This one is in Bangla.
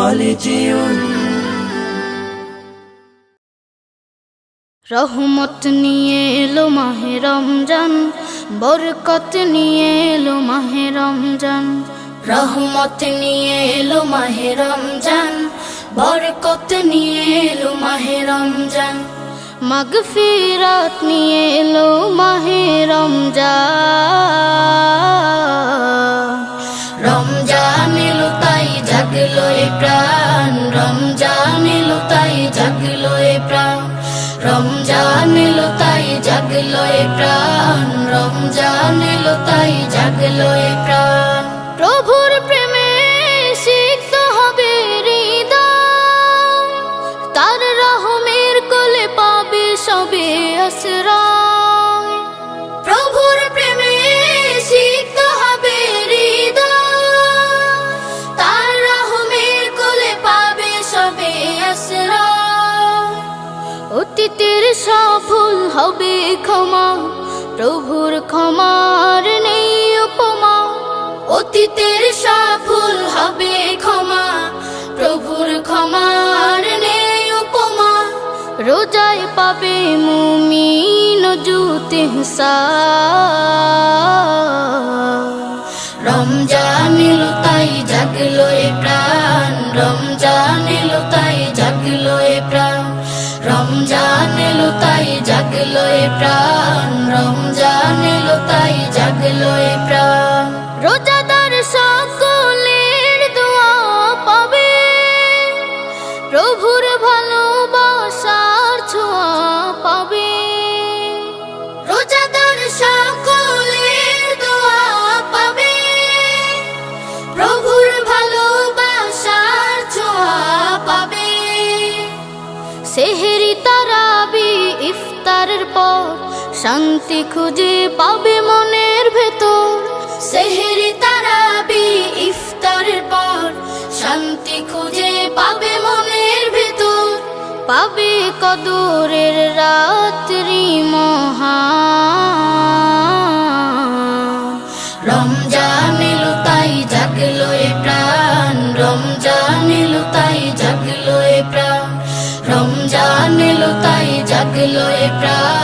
খালিজিউন। রহমত নিয়ে এলো মাহে রমজান, বরকত নিয়ে এলো মাহে রমজান। রহমত নিয়ে এলো মাহে রমজান, বরকত নিয়ে এলো মাহে রমজান। মাগফিরাত নিয়ে এলো মাহে রমজান। রমজান এলো তাই জাগলো এ প্রাণ, রমজান এলো তাই জাগলো এ প্রাণ। রমজান এলো তাই জাগলো এ প্রাণ, রমজান এলো তাই জাগলো এ প্রাণ। প্রভুর প্রেমে সিক্ত হবে হৃদয়, তার রহমের কোলে পাবে সবে আশ্রয়। প্রভুর প্রেমে সিক্ত হবে হৃদয়, তার রহমের কোলে পাবে সবে আশ্রয়। অতীতের সব ভুল হবে ক্ষমা, প্রভুর ক্ষমার নেই উপমা। অতীতের সব ভুল হবে ক্ষমা, প্রভুর ক্ষমার নেই উপমা। রোজায় পাবে মুমিন জুত ইহসান। রমজান এলো তাই জাগলো এ প্রাণ, রমজান এলো তাই জাগলো এ প্রাণ। রমজান এলো তাই জাগলো এ প্রাণ, রমজান এলো তাই জাগলো এ প্রাণ। রোজাদার সকলের দোয়া পাবে, প্রভুর ভালোবাসার ছোঁয়া পাবে। রোজাদার সকলের দোয়া পাবে, প্রভুর ভালোবাসার ছোঁয়া পাবে। সেহরি তারাবি ইফতারের পর শান্তি খুঁজে পাবে মনের ভেতর। সেহরি তারাবি ইফতারের পর শান্তি খুঁজে পাবে মনের ভেতর। পাবে কদরের রাত্রি মহান। রমজান এলো তাই জাগলো এ প্রাণ, রমজান এলো তাই জাগলো এ প্রাণ। রমজান এলো তাই জাগলো এ প্রাণ,